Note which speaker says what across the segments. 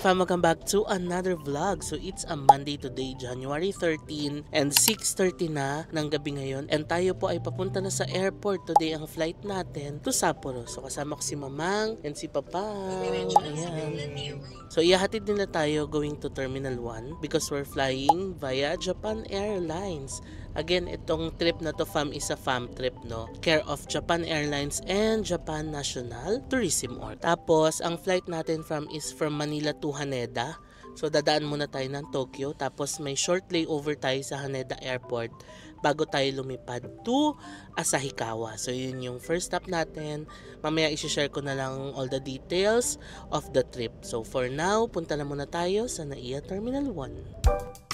Speaker 1: fam, welcome back to another vlog. So it's a Monday today, January 13 and 6:30 na ng gabi ngayon. And tayo po ay papunta na sa airport. Today ang flight natin to Sapporo. So kasama ko si Mamang and si Papa. Ayan. So ihahatid nila tayo going to Terminal 1 because we're flying via Japan Airlines. Again, itong trip na to fam is a fam trip, no? Care of Japan Airlines and Japan National Tourism Board. Tapos, ang flight natin is from Manila to Haneda. So, dadaan muna tayo ng Tokyo. Tapos, may short layover tayo sa Haneda Airport bago tayo lumipad to Asahikawa. So, yun yung first stop natin. Mamaya, isi-share ko na lang all the details of the trip. So, for now, punta na muna tayo sa NAIA Terminal 1.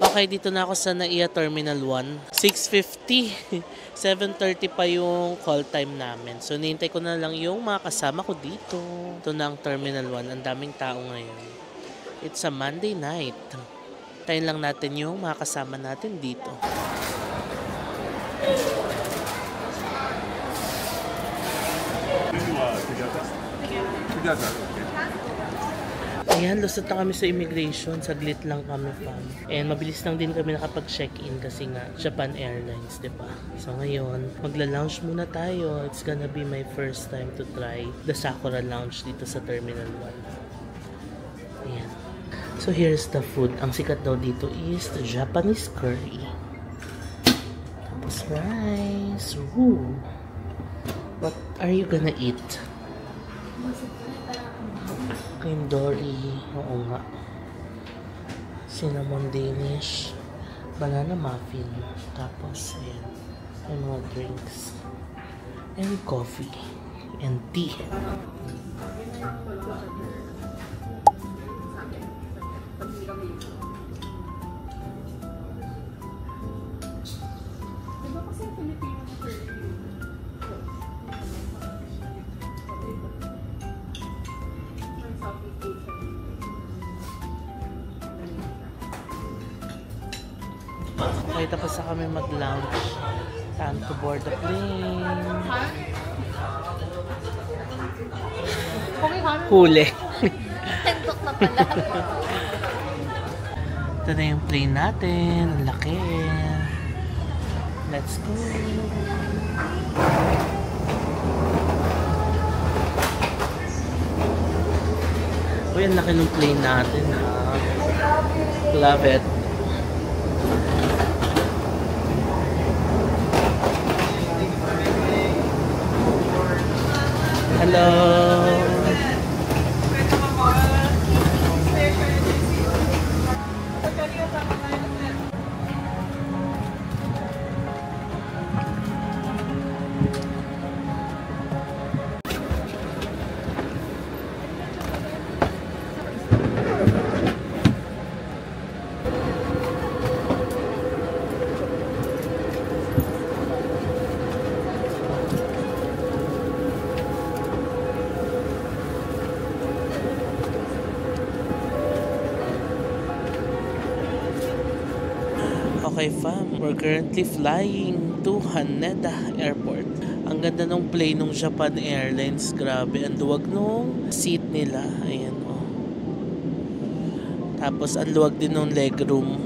Speaker 1: Okay, dito na ako sa NAIA Terminal 1. 6:50. 7:30 pa yung call time namin. So, nihintay ko na lang yung mga kasama ko dito. Ito na ang Terminal 1. Ang daming tao ngayon. It's a Monday night. Tayin lang natin yung mga kasama natin dito. Ayan, lusot na kami sa immigration. Saglit lang kami, fam. And mabilis lang din kami nakapag-check-in kasi nga Japan Airlines, diba? So ngayon, magla-lounge muna tayo. It's gonna be my first time to try the Sakura Lounge dito sa Terminal 1. Ayan. So here's the food. Ang sikat daw dito is the Japanese curry. Tapos rice. Ooh. What are you gonna eat? Cream dory, oo nga. Cinnamon Danish, banana muffin, tapos ayan, may mga drinks, and coffee, and tea. Okay, tapos na kami mag-lounge. Time to board the plane. Huli.
Speaker 2: Tentok na pala.
Speaker 1: Ito na yung plane natin. Ang laki. Let's go. Uy, ang laki ng plane natin, ha. Love it. Hello. Okay, fam. We're currently flying to Haneda Airport. Ang ganda ng plane ng Japan Airlines. Grabe. Ang luwag nung seat nila. Ayan, oh. Tapos, ang luwag din ng legroom.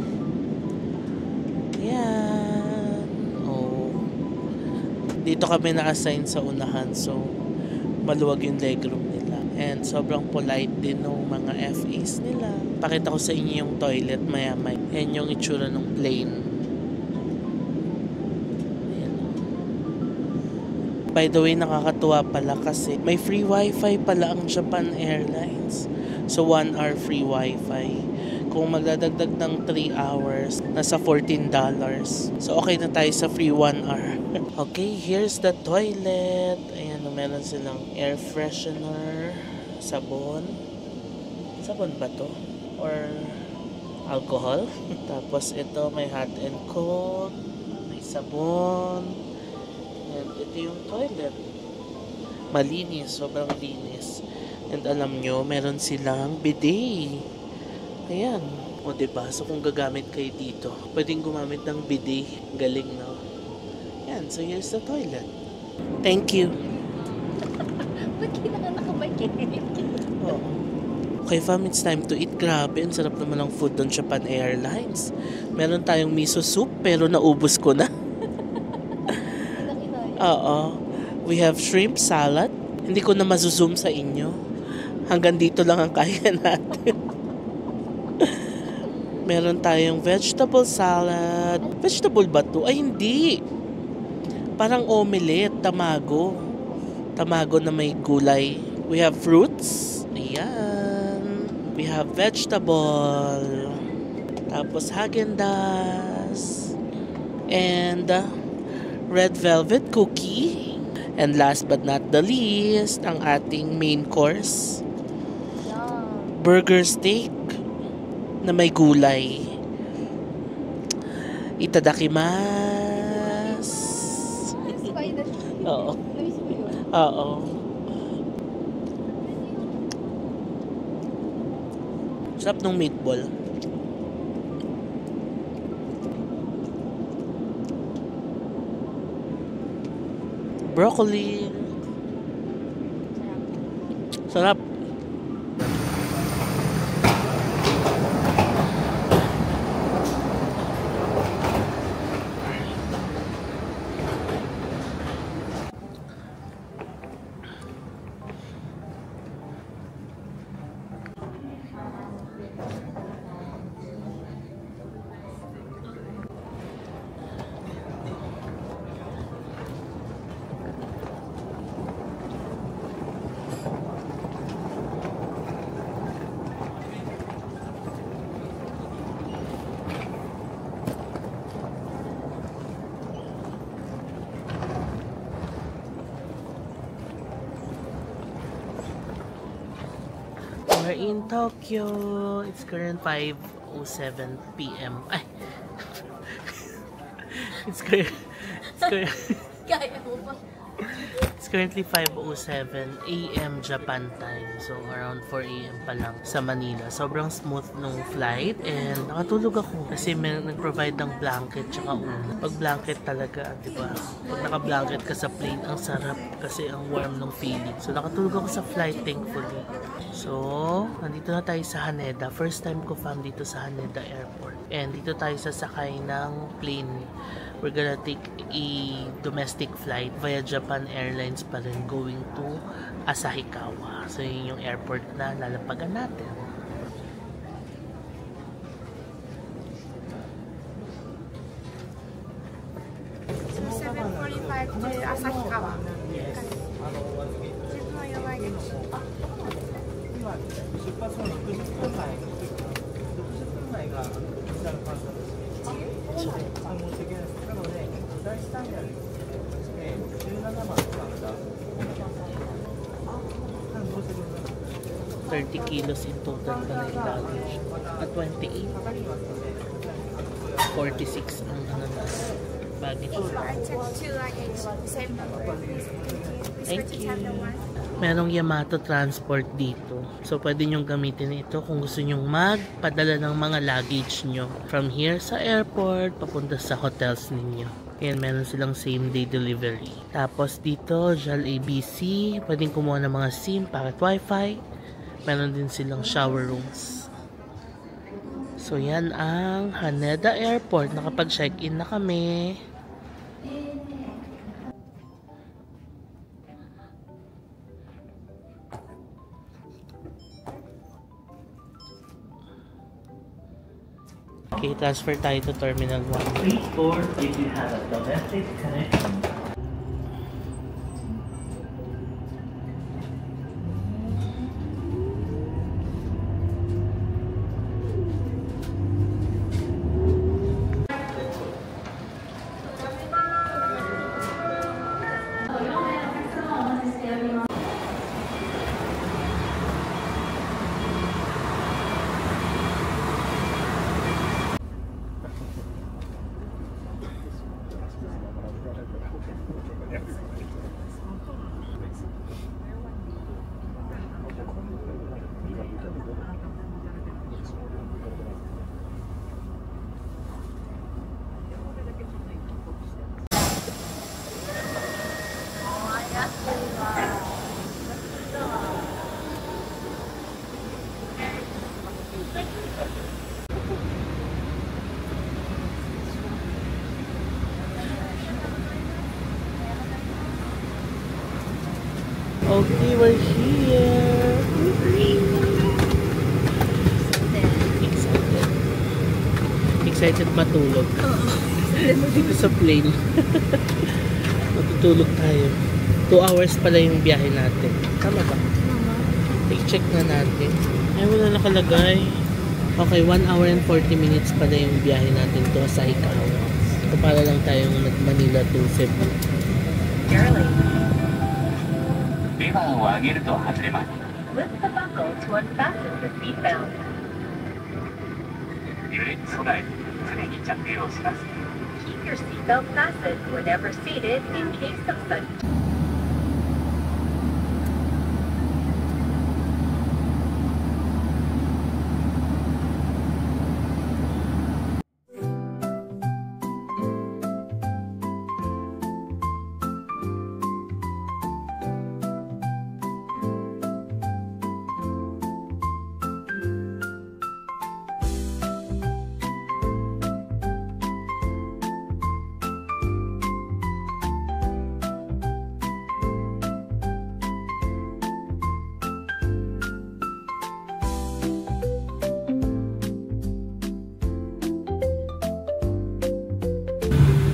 Speaker 1: Ayan. Oh. Dito kami na-assign sa unahan. So, maluwag yung legroom nila. And sobrang polite din ng mga FAs nila. Pakita ko sa inyo yung toilet maya-maya. Yan yung itsura ng plane. Ayan. By the way, nakakatuwa pala kasi may free wifi pala ang Japan Airlines. So 1 hour free wifi. Kung magdadagdag ng 3 hours, nasa $14. So okay na tayo sa free 1 hour. Okay, here's the toilet. Ayan, meron silang air freshener, sabon. Sabon ba to? Or alcohol? Tapos ito, may hot and cold, may sabon. And ito yung toilet. Malinis, sobrang linis. And alam nyo, meron silang bidet. Ayan. O diba? So kung gagamit kayo dito, pwedeng gumamit ng bidet. Galing, no? Ayan. So here's the toilet. Thank you.
Speaker 2: Ba't kailangan nakabakinig?
Speaker 1: Oo. Okay fam, it's time to eat. Grabe, ang sarap naman ng food doon Japan Airlines. Meron tayong miso soup pero naubos ko na. Oo. We have shrimp salad. Hindi ko na mazuzoom sa inyo. Hanggang dito lang ang kaya natin. Meron tayong vegetable salad. Vegetable ba to? Ay, hindi. Parang omelette, tamago. Tamago na may gulay. We have fruits. Ayan. We have vegetable. Tapos Häagen-Dazs. And red velvet cookie. And last but not the least, ang ating main course. Burger steak na may gulay. Itadakimasu. Oo. Oo. Sarap ng meatball. Broccoli. Sarap. We're in Tokyo. It's current 5:07 p.m. Ay. It's
Speaker 2: Kaya mo ba?
Speaker 1: It's currently 5:07 a.m. Japan time. So around 4 a.m. pa lang sa Manila. Sobrang smooth nung flight and nakatulog ako kasi may nag-provide ng blanket tsaka ulo. Pag blanket talaga, di ba? Pag naka-blanket ka sa plane, ang sarap kasi ang warm ng feeling. So nakatulog ako sa flight, thankfully. So, nandito na tayo sa Haneda. First time ko fam dito sa Haneda Airport. And dito tayo sasakay ng plane. We're gonna take a domestic flight via Japan Airlines pa rin going to Asahikawa. So, yun yung airport na lalapagan natin.
Speaker 3: So 7:45 to Asahikawa.
Speaker 1: Yes.
Speaker 3: 自分は弱いです。
Speaker 4: 出発の60分前がこちらのカウンターです。申し訳ないです。なので、第1ターミナル17番のカウンター。
Speaker 1: 30 kilos in total pala yung luggage. At 28. 46 ang baggage.
Speaker 3: I checked 2 luggage. Same number.
Speaker 1: Thank you. Merong Yamato Transport dito. So, pwede nyong gamitin ito kung gusto nyong magpadala ng mga luggage nyo. From here sa airport, papunta sa hotels ninyo. Ayan, meron silang same day delivery. Tapos dito, JAL ABC. Pwedeng kumuha ng mga SIM, packet wifi. Meron din silang shower rooms. So, yan ang Haneda Airport. Nakapag-check-in na kami. Okay, transfer tayo to Terminal 1.
Speaker 5: Please board if you have a domestic connection.
Speaker 1: Okay, we're here. Excited. Excited matulog. Dito sa plane. Matutulog tayo. 2 hours pala yung biyahe natin. Tama ba? I-check na natin. Ay, wala nakalagay. Okay, 1 hour and 40 minutes pala yung biyahe natin to sa Ikaw. So, para lang tayong nag-Manila to Cebu.
Speaker 5: レバーを上げると外れます。
Speaker 2: Lift the buckle to unfasten the seatbelt.
Speaker 5: 揺れに備え、常に着用します。
Speaker 2: Keep your seatbelt fastened whenever seated in case of sudden.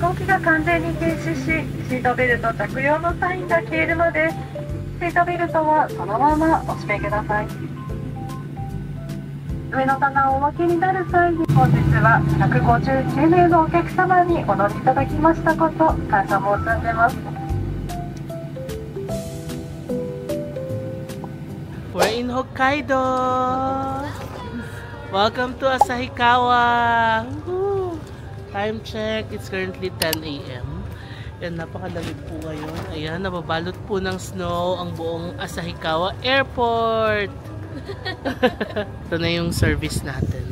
Speaker 6: 飛行機が完全に停止し、シートベルト着用のサインが消えるので、シートベルトはそのままお締めください。上の棚をお分けになる際に、本日は159名のお客様にお乗りいただきましたこと、感謝申し上げます。
Speaker 1: We're in Hokkaido! Welcome to Asahikawa! Woohoo! Time check, it's currently 10 AM. Yan, napakalamig po ngayon. Ayan, nababalot po ng snow ang buong Asahikawa Airport! Ito na yung service natin.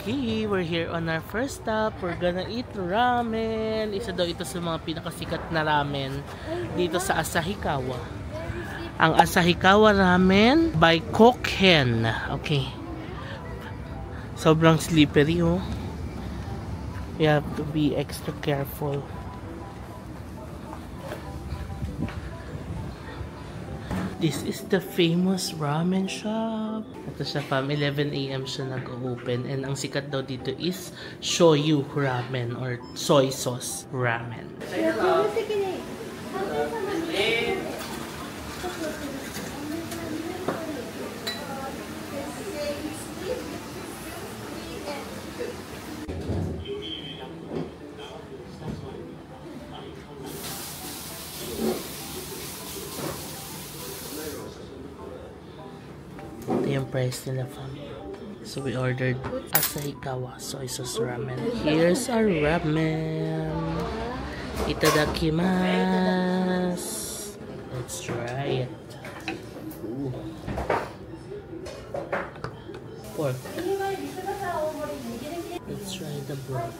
Speaker 1: Okay, we're here on our first stop. We're gonna eat ramen. Isa daw ito sa mga pinakasikat na ramen dito sa Asahikawa. Ang Asahikawa Ramen by Kokhen. Okay. Sobrang slippery, oh. You have to be extra careful. This is the famous ramen shop. Ito siya, fam. 11 AM siya nag-open. And ang sikat daw dito is shoyu ramen or soy sauce ramen. Ito yung price nila, fam. So we ordered Asahikawa soy sauce ramen. Here's our ramen. Itadakimasu. Let's try it. Ooh. Pork. Let's try the broth.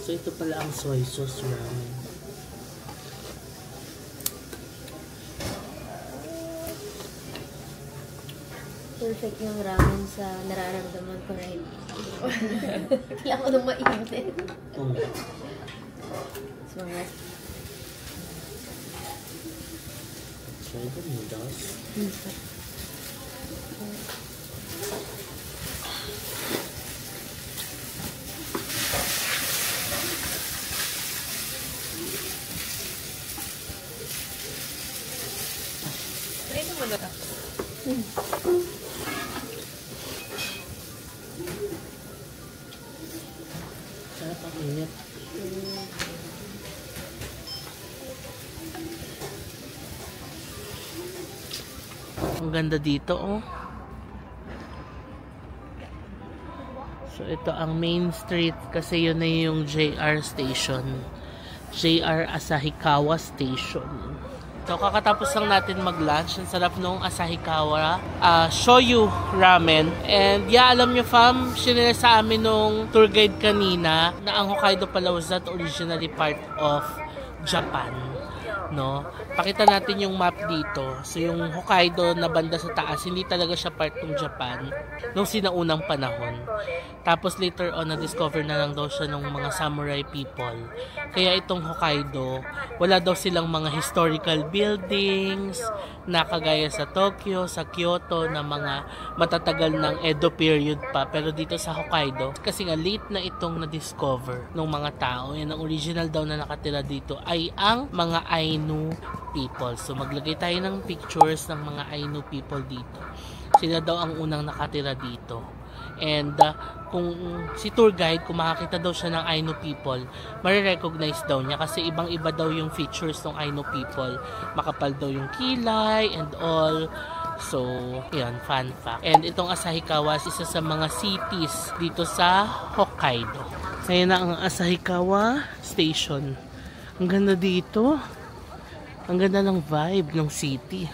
Speaker 1: So ito pala ang soy sauce ramen.
Speaker 2: Perfect yung ramen sa nararamdaman ko right now. Kailangan ko nung mainit. So,
Speaker 1: Try the noodles. Sarap ang init. Ang ganda dito, oh. So ito ang main street kasi yun na yung JR station. JR Asahikawa Station. So kakatapos lang natin mag-lunch. Ang sarap nung Asahikawa shoyu ramen. And yeah, alam nyo fam, sinila sa amin nung tour guide kanina na ang Hokkaido pala was not originally part of Japan. No? Pakita natin yung map dito. So yung Hokkaido na banda sa taas, hindi talaga siya part ng Japan nung sinaunang panahon. Tapos later on, na-discover na lang daw siya ng mga samurai people. Kaya itong Hokkaido, wala daw silang mga historical buildings na kagaya sa Tokyo, sa Kyoto, na mga matatagal ng Edo period pa. Pero dito sa Hokkaido, kasi nga late na itong na-discover ng mga tao. Yan, ang original daw na nakatira dito ay ang mga Ainu people. So maglagay tayo ng pictures ng mga Ainu people dito. Sila daw ang unang nakatira dito. And kung si tour guide, kung makakita daw siya ng Ainu people, marirecognize daw niya kasi ibang-iba daw yung features ng Ainu people. Makapal daw yung kilay and all. So, yan, fun fact. And itong Asahikawa, isa sa mga cities dito sa Hokkaido. Ngayon na ang Asahikawa Station. Ang ganda dito. Ang ganda ng vibe ng city.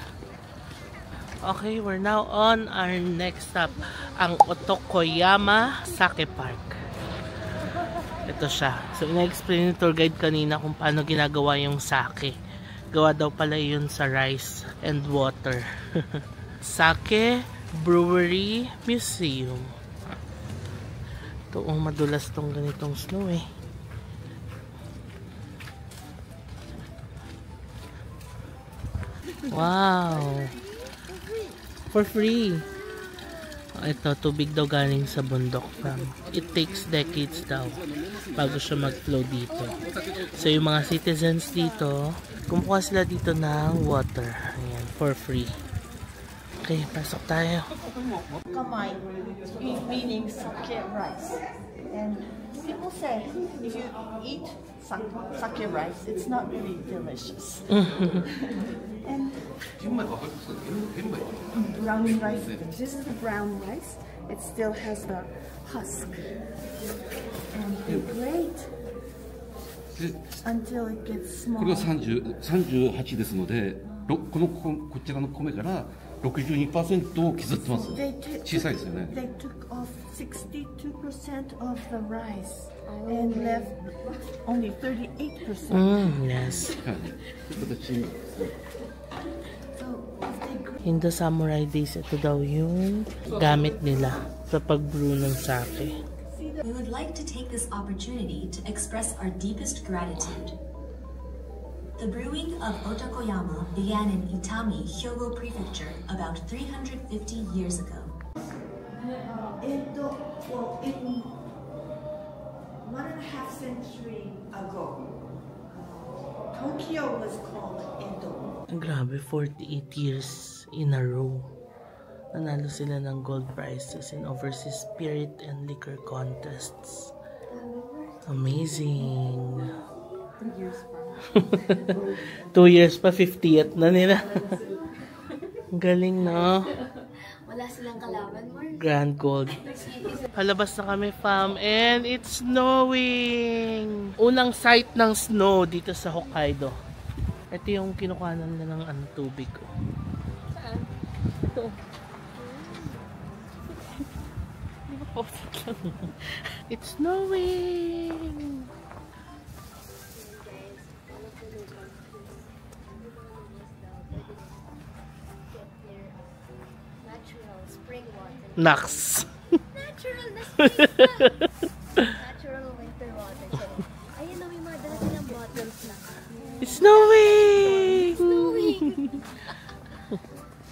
Speaker 1: Okay, we're now on our next stop, ang Otokoyama Sake Park. Ito siya. So, ina-explain ni tour guide kanina kung paano ginagawa yung sake. Gawa daw pala yun sa rice and water. Sake Brewery Museum. Ito, madulas tong ganitong snow eh. Wow! For free. Ito, tubig daw galing sa bundok from. It takes decades daw bago siya mag-flow dito. So, yung mga citizens dito, kumukuha sila dito ng water. Ayan, for free. Okay, pasok tayo.
Speaker 7: Kamai, meaning sake rice. And people say, if you eat sake rice, it's not really delicious. And brown rice. This is the brown rice. It still has the husk. And they grate until it gets small.
Speaker 8: これは38ですので、こちらの米から 62% を削ってます。小さいですよね。
Speaker 7: They took off 62% of the rice and left only 38%.
Speaker 1: Yes. In the samurai days, ito daw yung gamit nila sa pag-brew ng sake.
Speaker 9: We would like to take this opportunity to express our deepest gratitude. The brewing of Otokoyama began in Itami, Hyogo Prefecture about 350 years ago.
Speaker 7: Well, in 1.5 century ago, Tokyo was called Edo.
Speaker 1: Grabe, 48 years in a row. Nanalo sila ng gold prizes in overseas spirit and liquor contests. Amazing.
Speaker 7: 2 years pa.
Speaker 1: 2 years pa, 50th na nila. Galing, no?
Speaker 2: Wala silang kalaban, Mark.
Speaker 1: Grand gold. Palabas na kami, fam. And it's snowing! Unang sight ng snow dito sa Hokkaido. Ito yung kinukuhanan na ng tubig ko.
Speaker 2: Saan? Ito.
Speaker 1: Di ba posted lang? It's snowing!
Speaker 2: Natural spring water.
Speaker 1: Nax!
Speaker 2: Natural na natural winter water. Ayun na, may mga dala silang bottles na.
Speaker 1: It's snowing!
Speaker 2: Snowing!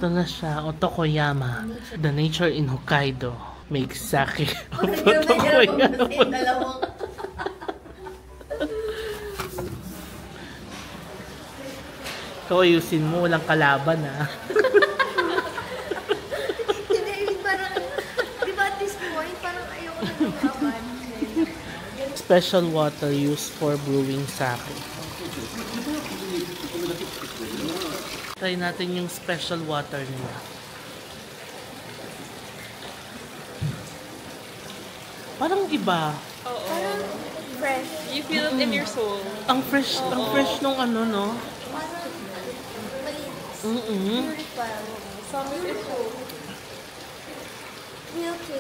Speaker 1: Ito na siya, Otokoyama. The nature in Hokkaido makes sake of
Speaker 2: Nahirap
Speaker 1: Otokoyama.
Speaker 2: ako kasi dalawang.
Speaker 1: Ikaw ayusin mo, walang kalaban ha.
Speaker 2: Hindi, parang, di ba at this point, parang ayoko na lumaban.
Speaker 1: Special water used for brewing sake. Try natin yung special water nila. Parang iba.
Speaker 10: Oo.
Speaker 3: Fresh.
Speaker 10: You feel it in your soul.
Speaker 1: Ang fresh nung ano, no?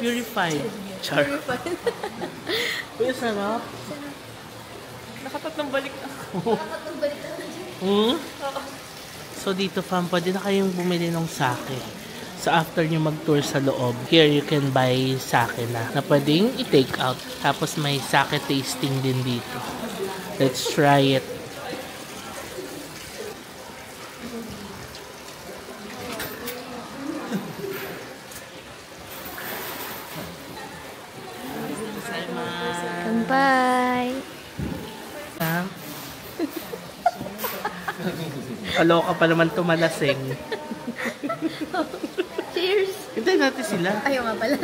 Speaker 1: Purified. Char. Uy, sarap.
Speaker 10: Nakatatlong balik na.
Speaker 1: So dito fam, pwede na kayong bumili ng sake. So after nyo mag-tour sa loob, here you can buy sake na pwedeng i-take out. Tapos may sake tasting din dito. Let's try it.
Speaker 2: Bye!
Speaker 1: Ha? Kaloka pa naman tumalasing.
Speaker 2: Cheers!
Speaker 1: Hintayin natin sila.
Speaker 2: Ayaw nga pala.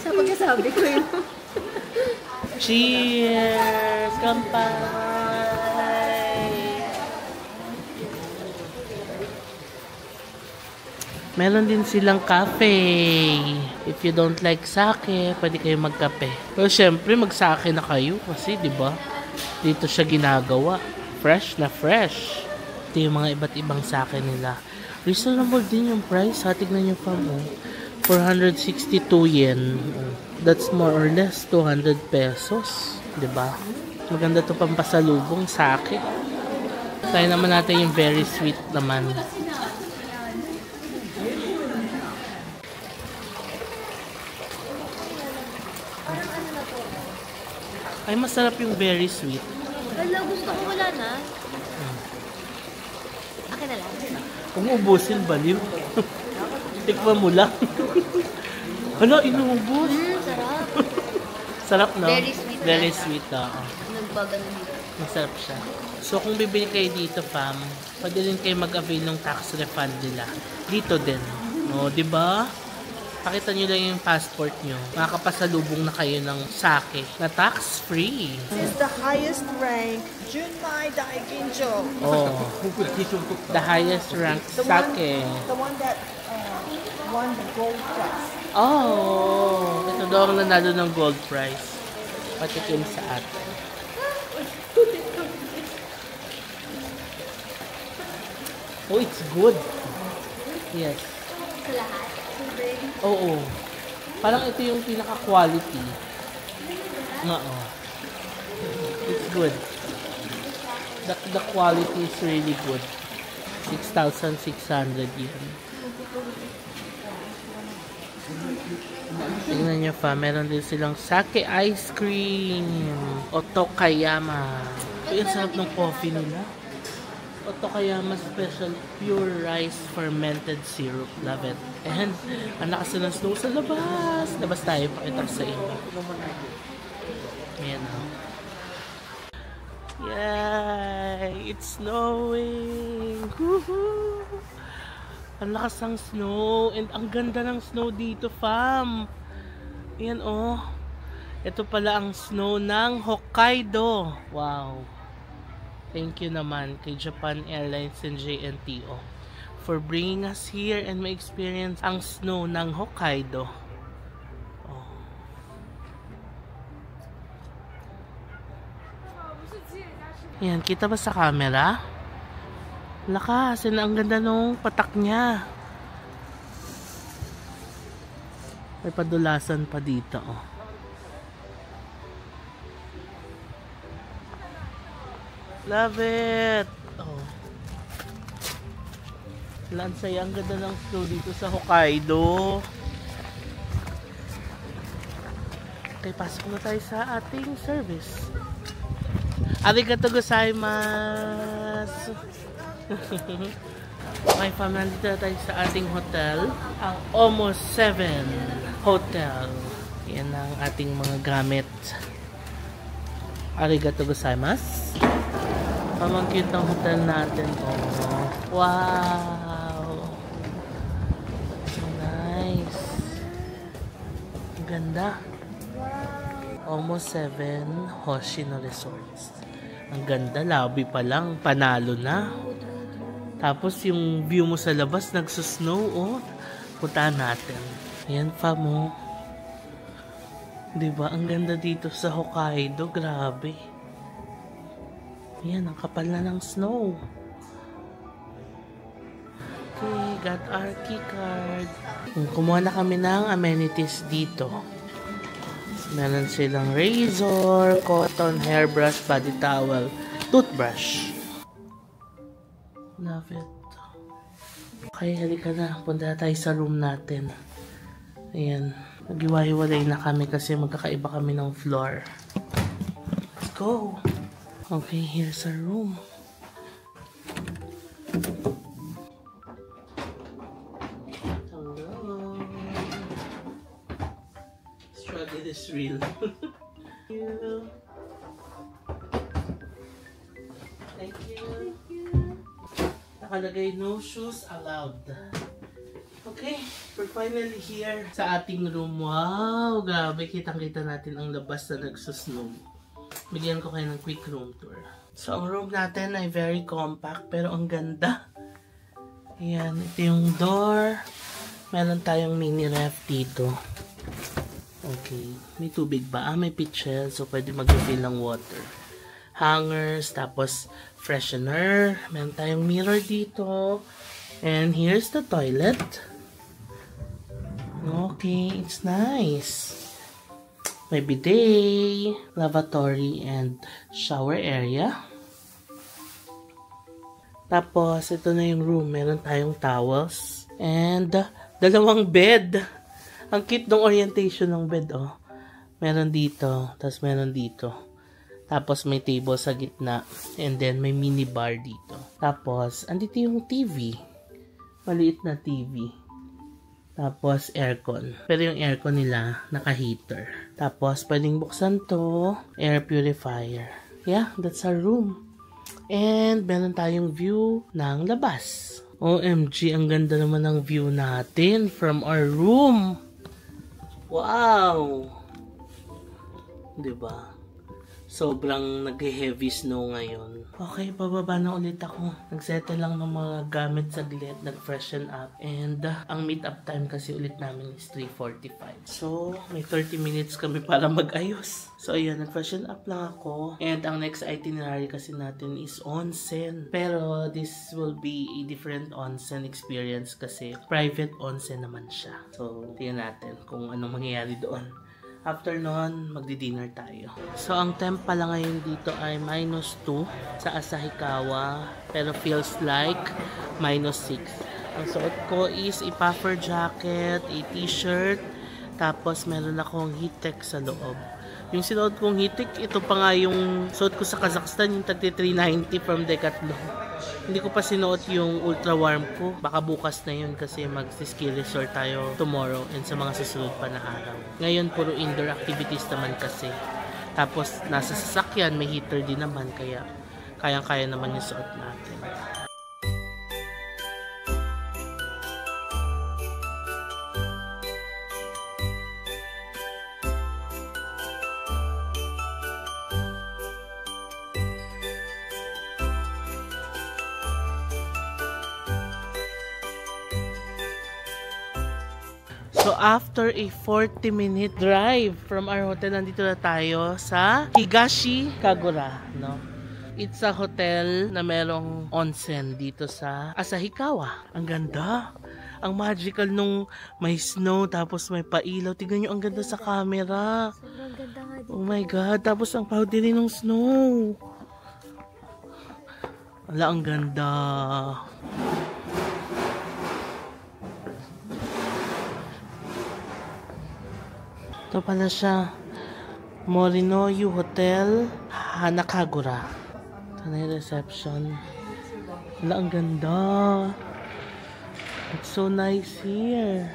Speaker 2: Sa pagkasabi ko yun.
Speaker 1: Cheers! Kampay! Meron din silang cafe. If you don't like sake, pwede kayo magkape. Pero syempre, magsake na kayo kasi, di ba? Dito siya ginagawa. Fresh na fresh. Ito yung mga iba't ibang sake nila. Reasonable din yung price. Ha, tignan nyo pa mo. 462 yen. That's more or less 200 pesos. Diba? Maganda to pampasalubong sake. Try naman natin yung very sweet naman. Ay, masarap yung very sweet.
Speaker 2: Wala, gusto ko wala na. Akin na lang.
Speaker 1: Kung ubusin, baliw. Tikman mo lang. Hala, inuubos.
Speaker 2: Sarap.
Speaker 1: Sarap, no?
Speaker 2: Very sweet.
Speaker 1: Very sweet,
Speaker 2: Nagbaga na dito.
Speaker 1: Masarap siya. So, kung bibili kayo dito, fam, pwede rin kayo mag-avail ng tax refund nila. Dito din. No, diba? Pakita nyo lang yung passport nyo. Makakapasalubong na kayo ng sake na tax-free.
Speaker 7: This is the highest rank Junmai Daiginjo.
Speaker 1: Oh. The highest rank sake.
Speaker 7: The one that won the gold prize.
Speaker 1: Oh, ito daw ang nanalo ng gold prize. Patikim sa atin. Oh, it's good. Yes.
Speaker 2: Sa lahat.
Speaker 1: Oo. Parang ito yung pinaka-quality. Oo. It's good. The quality is really good. 6,600 yen. Tingnan nyo pa, meron din silang sake ice cream. Otokayama. Ito yung sarap ng coffee nila. Otokayama special pure rice fermented syrup. Love it. And ang lakas na ng snow sa labas. Labas tayo, pakita ko sa inyo. Ayan o. Yay! It's snowing! Woohoo! Ang lakas ng snow. And ang ganda ng snow dito, fam. Ayan o. Ito pala ang snow ng Hokkaido. Wow! Thank you naman kay Japan Airlines and JNTO for bringing us here and ma-experience ang snow ng Hokkaido. Oh. Yan, kita ba sa camera? Lakas, and ang ganda nung patak niya. May padulasan pa dito, oh. Love it! Oh. Lansay, ang ganda ng snow dito sa Hokkaido. Okay, pasok na tayo sa ating service. Arigatou gozaimasu! Okay, fam, nandito na tayo sa ating hotel. Ang Almost 7 Hotel. Yan ang ating mga gamit. Arigatou gozaimasu! Ang cute ng hotel natin. Oh. Wow! So nice. Ang ganda. Almost 7 Hoshino Resorts. Ang ganda. Lobby pa lang. Panalo na. Tapos yung view mo sa labas, nagsusnow. Oh. Puntahan natin. Ayan pa mo. Diba? Ang ganda dito sa Hokkaido. Grabe. Ayan, ang kapal na ng snow. Okay, got our key card. Kumuha na kami ng amenities dito. Meron silang razor, cotton, hairbrush, body towel, toothbrush. Love it. Okay, halika na. Punta tayo sa room natin. Ayan. Nag-iwahiwalay na kami kasi magkakaiba kami ng floor. Let's go. Okay, here's our room. Hello. Struggle is real. Thank you. Thank you. Nakalagay no shoes allowed. Okay, we're finally here sa ating room. Wow, grabe. Kitang-kita natin ang labas na nagsusnow. Bigyan ko kayo ng quick room tour. So, ang room natin ay very compact pero ang ganda. Ayan, ito yung door. Meron tayong mini ref dito. Okay, may tubig ba? May pitchel, so pwede mag-refill ng water. Hangers, tapos freshener. Meron tayong mirror dito. And here's the toilet. Okay, it's nice. May bidet, lavatory, and shower area. Tapos, ito na yung room. Meron tayong towels. And, dalawang bed. Ang cute ng orientation ng bed, oh. Meron dito, tapos meron dito. Tapos may table sa gitna. And then may mini bar dito. Tapos andito yung TV. Maliit na TV. Tapos aircon. Pero yung aircon nila naka-heater. Tapos pwedeng buksan to. Air purifier. Yeah, that's our room. And meron tayong view ng labas. OMG, ang ganda naman ng view natin from our room. Wow! Diba? Sobrang nag-heavy snow ngayon. Okay, bababa na ulit ako. Nagsettle lang ng mga gamit saglit, nag-freshen up. And ang meet-up time kasi ulit namin is 3:45. So, may 30 minutes kami para mag-ayos. So, ayan, nag-freshen up lang ako. And ang next itinerary kasi natin is onsen. Pero, this will be a different onsen experience kasi private onsen naman siya. So, tingnan natin kung anong mangyayari doon. After nun, magdi-dinner tayo. So, ang temp pala ngayon dito ay -2 sa Asahikawa. Pero feels like -6. Ang suot ko is a puffer jacket, a t-shirt, tapos meron akong heat-tech sa loob. Yung sinuot kong heat-tech, ito pa nga yung suot ko sa Kazakhstan, yung 390 from Decathlon. Hindi ko pa sinuot yung ultra warm ko. Baka bukas na yun kasi mag-ski resort tayo tomorrow and sa mga susunod pa na araw. Ngayon, puro indoor activities naman kasi. Tapos, nasa sasakyan, may heater din naman. Kaya, kayang-kaya naman yung suot natin. So, after a 40-minute drive from our hotel, nandito na tayo sa Higashi Kagura, no? It's a hotel na merong onsen dito sa Asahikawa. Ang ganda. Ang magical nung may snow, tapos may pailaw. Tignan nyo, ang ganda sa camera.
Speaker 2: Sobrang ganda nga dito.
Speaker 1: Oh my God. Tapos ang powdery ng snow. Wala, ang ganda. Ito pala siya. Morinoyu Hotel Hanakagura. Ito na yung reception. Wala, ang ganda. It's so nice here.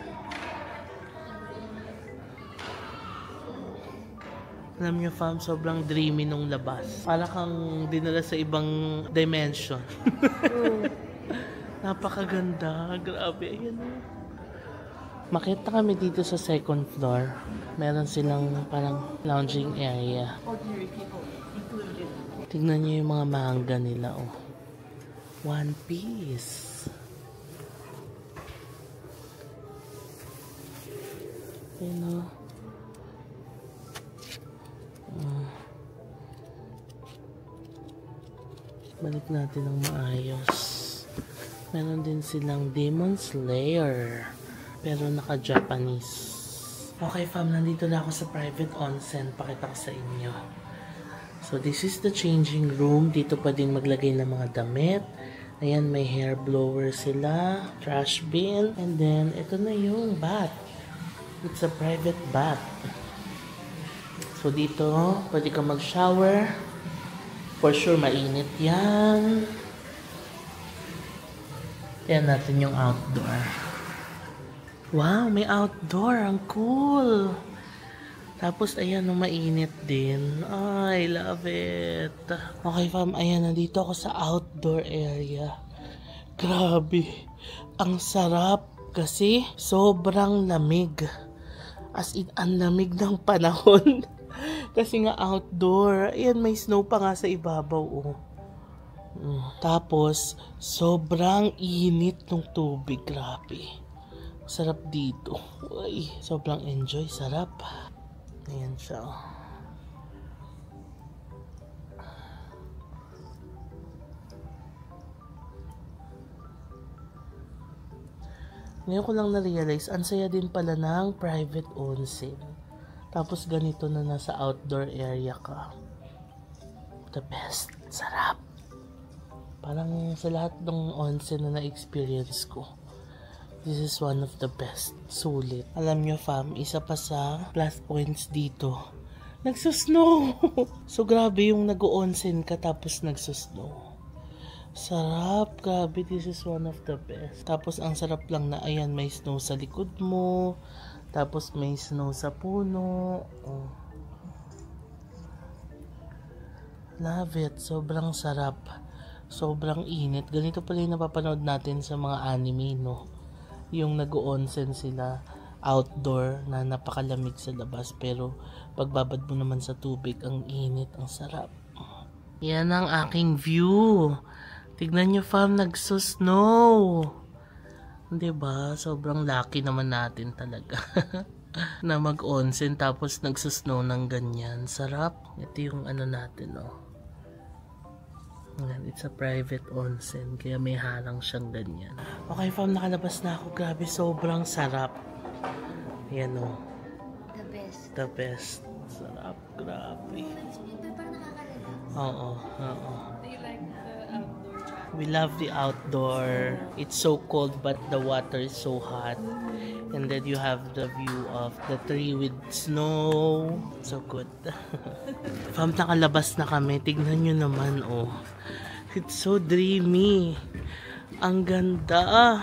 Speaker 1: Alam nyo, fam, sobrang dreamy nung labas. Para kang dinala sa ibang dimension. Napakaganda. Grabe. Ayan o. Makita kami dito sa second floor. Meron silang parang lounging area. Tignan nyo yung mga manga nila, oh. One Piece. Ayan, oh. Balik natin ng maayos. Meron din silang Demon Slayer. Pero naka-Japanese. Okay fam, nandito na ako sa private onsen. Pakita ko sa inyo. So this is the changing room. Dito pwedeng maglagay ng mga damit. Ayan, may hair blower sila. Trash bin. And then, ito na yung bath. It's a private bath. So dito, pwede ka mag-shower. For sure, mainit yan. Ayan natin yung outdoor. Wow, may outdoor. Ang cool. Tapos, ayan, mainit din. I love it. Okay, fam. Ayan, nandito ako sa outdoor area. Grabe. Ang sarap. Kasi, sobrang lamig. As in, ang lamig ng panahon. Kasi nga, outdoor. Ayan, may snow pa nga sa ibabaw, oh. Tapos, sobrang init ng tubig. Grabe. Sarap dito. Uy, sobrang enjoy. Sarap. Ayan siya. Ngayon ko lang na-realize, ang saya din pala ng private onsen. Tapos ganito na nasa outdoor area ka. The best. Sarap. Parang sa lahat ng onsen na na-experience ko, this is one of the best. Sulit. Alam nyo fam, isa pa sa plus points dito, nagsusnow. So grabe yung nag-onsen ka tapos nagsusnow. Sarap. Grabe, this is one of the best. Tapos ang sarap lang na ayan, may snow sa likod mo. Tapos may snow sa puno. Oh. Love it. Sobrang sarap. Sobrang init. Ganito pala yung napapanood natin sa mga anime, no? Yung nag-onsen sila outdoor na napakalamig sa labas, pero pagbabad mo naman sa tubig, ang init, ang sarap. Yan ang aking view. Tignan nyo fam, nagsusnow. Diba? Sobrang lucky naman natin talaga. Na mag-onsen tapos nagsusnow ng ganyan. Sarap. Ito yung ano natin, oh. It's a private onsen, kaya may harang siyang ganyan. Okay fam, nakalabas na ako. Grabe, sobrang sarap. Ayan o.
Speaker 2: The best.
Speaker 1: The best. Sarap, grabe.
Speaker 2: Parang nakakalala.
Speaker 1: Oo, oo. We love the outdoor. It's so cold but the water is so hot. And then you have the view of the tree with snow. So good. Fam, nakalabas na kami. Tignan nyo naman, oh. It's so dreamy. Ang ganda.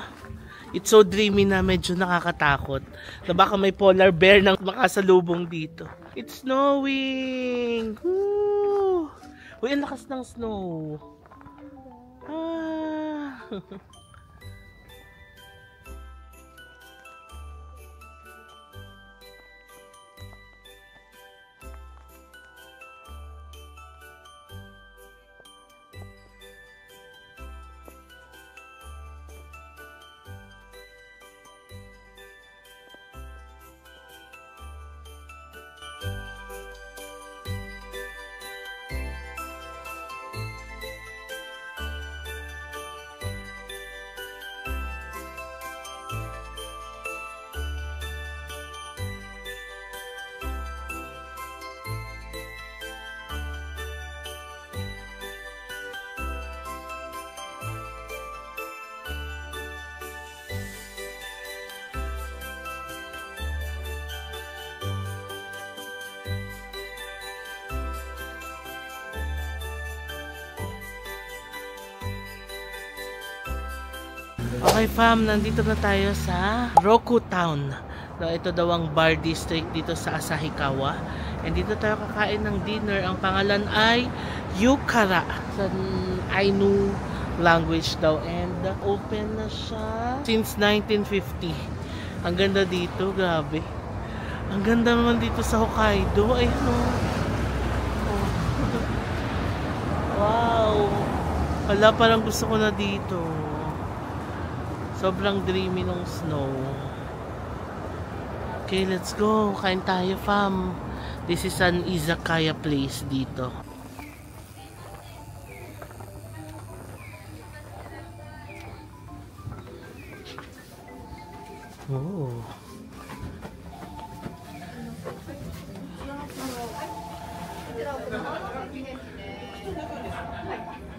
Speaker 1: It's so dreamy na medyo nakakatakot. Na baka may polar bear nang makasalubong dito. It's snowing. Woo! Uy, ang lakas ng snow. Ah. Okay fam, nandito na tayo sa Roku Town. No, ito daw ang bar district dito sa Asahikawa. And dito tayo kakain ng dinner. Ang pangalan ay Yukara. Sa Ainu language daw. And open na siya since 1950. Ang ganda dito, grabe. Ang ganda naman dito sa Hokkaido. Ayun o. Oh. Wow. Wala, parang gusto ko na dito. Sobrang dreamy ng snow. Okay, let's go. Kain tayo, fam. This is an izakaya place dito. Oh.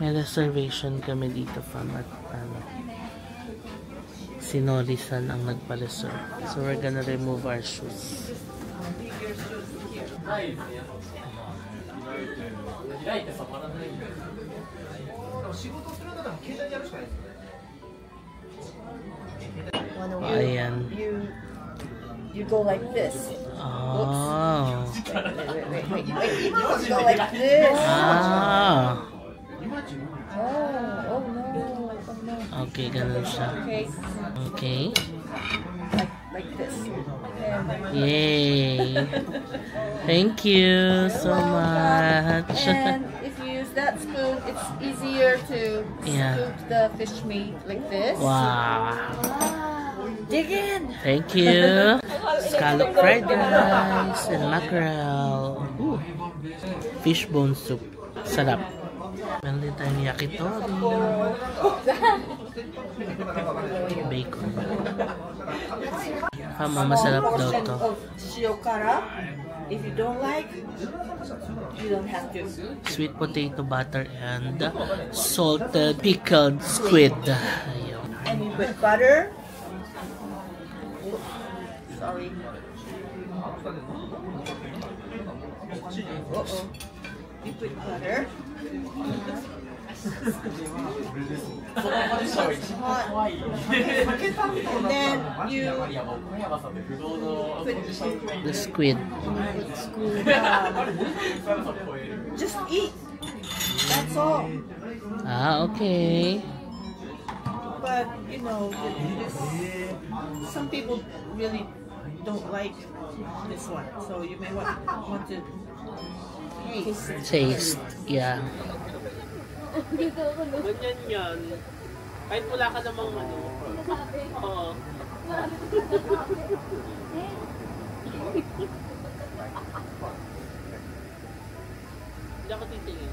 Speaker 1: May reservation kami dito from at si Norisan ang nagpa-reserve. So we're gonna remove our shoes. Ayan.
Speaker 7: You go like this.
Speaker 1: Oh.
Speaker 7: Wait. You go like this.
Speaker 1: Ah.
Speaker 7: Oh no.
Speaker 1: Okay, ganun siya.
Speaker 7: Okay.
Speaker 1: Okay.
Speaker 7: Like this.
Speaker 1: Yay. Thank you so much.
Speaker 7: And if you use that spoon, it's easier to scoop the fish meat like this.
Speaker 1: Wow.
Speaker 7: Dig in.
Speaker 1: Thank you. Scallop fried rice and mackerel. Ooh. Fishbone soup. Sarap. Meron din tayong yakitori. Bacon. Masarap daw to.
Speaker 7: Shiokara. If you don't like, you don't have to.
Speaker 1: Sweet potato butter and salted pickled squid. Ayun.
Speaker 7: And you put butter. Sorry. Uh-oh. You put butter. And then you put
Speaker 1: The squid.
Speaker 7: just eat. That's all.
Speaker 1: Ah, okay.
Speaker 7: But you know, some people really don't like this one, so you may want to
Speaker 1: Taste. Yeah.
Speaker 10: Ganyan yan. Kahit wala ka namang ano. Oo. Hindi ako titingin.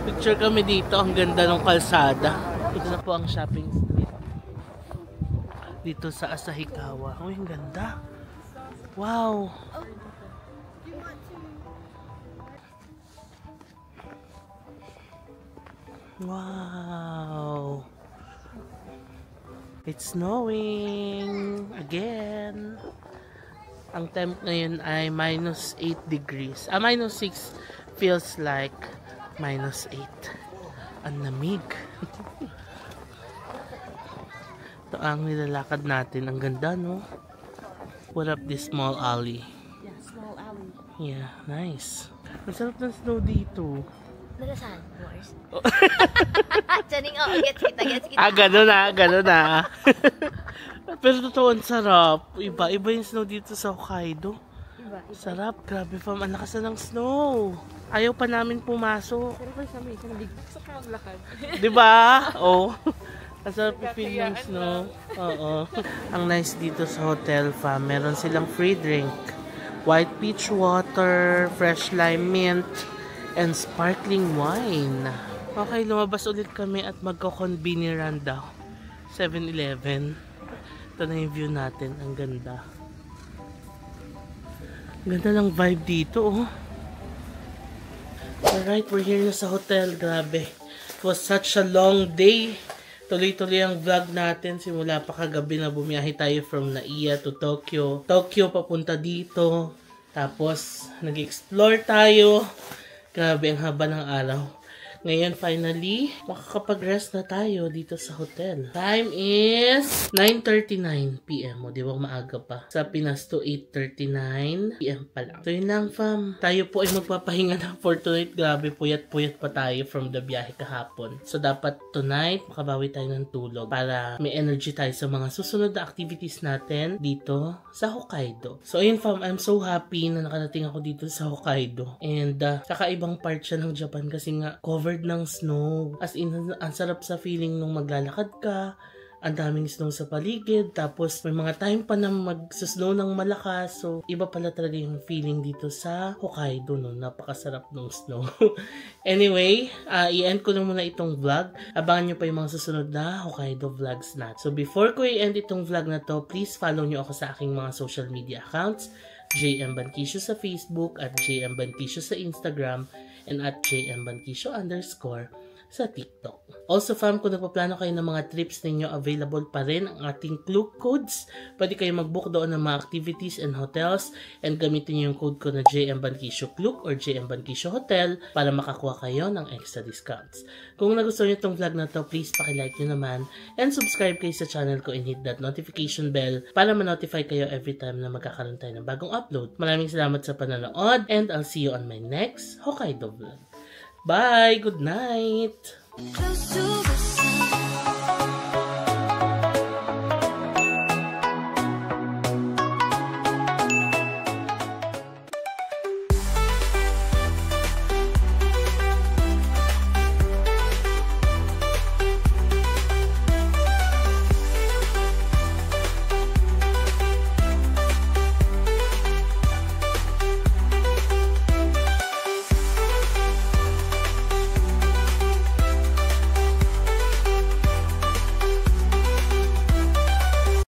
Speaker 1: Picture kami dito. Ang ganda ng kalsada. Ito na po ang shopping street. Dito sa Asahikawa. Oh, ang ganda. Wow. Wow. It's snowing again. Ang temp ngayon ay minus 8 degrees. Minus 6 feels like minus 8. Ang lamig. Ito ang nilalakad natin. Ang ganda, no? Put up this small alley.
Speaker 2: Yeah, small alley.
Speaker 1: Yeah, nice. Ang sarap ng snow dito.
Speaker 2: Nagasan, Wars. Chaning, gets kita.
Speaker 1: Gano'n na. Pero totoo, ang sarap. Iba yung snow dito sa Hokkaido. Sarap, grabe fam. Ang lakas na ng snow. Ayaw pa namin pumasok.
Speaker 2: Pero kung sabi, isa nabigay sa kaglakad.
Speaker 1: Diba? Oh. Ang sarap i-feel yung snow. Oo. Ang nice dito sa hotel fam. Meron silang free drink. White peach water, fresh lime mint, and sparkling wine. Okay, lumabas ulit kami at magko-convenience daw. 7-Eleven. Ito na yung view natin. Ang ganda. Ganda ng vibe dito, oh. Alright, we're here na sa hotel. Grabe. It was such a long day. Tuloy-tuloy ang vlog natin. Simula pa kagabi na bumiyahe tayo from Naiya to Tokyo. Tokyo papunta dito. Tapos, nag-explore tayo. Grabe, ang haba ng araw. Ngayon, finally, makakapag-rest na tayo dito sa hotel. Time is 9:39 p.m. O, di ba maaga pa? Sa Pinas to 8:39 p.m. pa lang. So, yun lang, fam. Tayo po ay magpapahinga na for tonight. Grabe, puyat-puyat pa tayo from the biyahe kahapon. So, dapat tonight, makabawi tayo ng tulog para may energy tayo sa mga susunod na activities natin dito sa Hokkaido. So, ayun, fam. I'm so happy na nakarating ako dito sa Hokkaido. And, kakaibang part siya ng Japan kasi nga, covered ng snow. As in, ang sarap sa feeling nung maglalakad ka, ang daming snow sa paligid, tapos may mga time pa na mag-snow ng malakas. So, iba pala talaga yung feeling dito sa Hokkaido, no? Napakasarap ng snow. Anyway, i-end ko na muna itong vlog. Abangan nyo pa yung mga susunod na Hokkaido vlogs natin. So, before ko i-end itong vlog na to, please follow nyo ako sa aking mga social media accounts. JM Banquisio sa Facebook, at JM Banquisio sa Instagram, and at JMBanquisio_ sa TikTok. Also, fam, kung nagpaplano kayo ng mga trips ninyo, available pa rin ang ating Klook codes. Pwede kayo mag-book doon ng mga activities and hotels and gamitin nyo yung code ko na JMBanquisio Klook or JMBanquisio Hotel para makakuha kayo ng extra discounts. Kung nagustuhan nyo itong vlog na to, please pakilike nyo naman and subscribe kayo sa channel ko and hit that notification bell para ma-notify kayo every time na magkakaroon tayo ng bagong upload. Maraming salamat sa panonood and I'll see you on my next Hokkaido vlog. Bye! Good night!
Speaker 11: Close to the sun.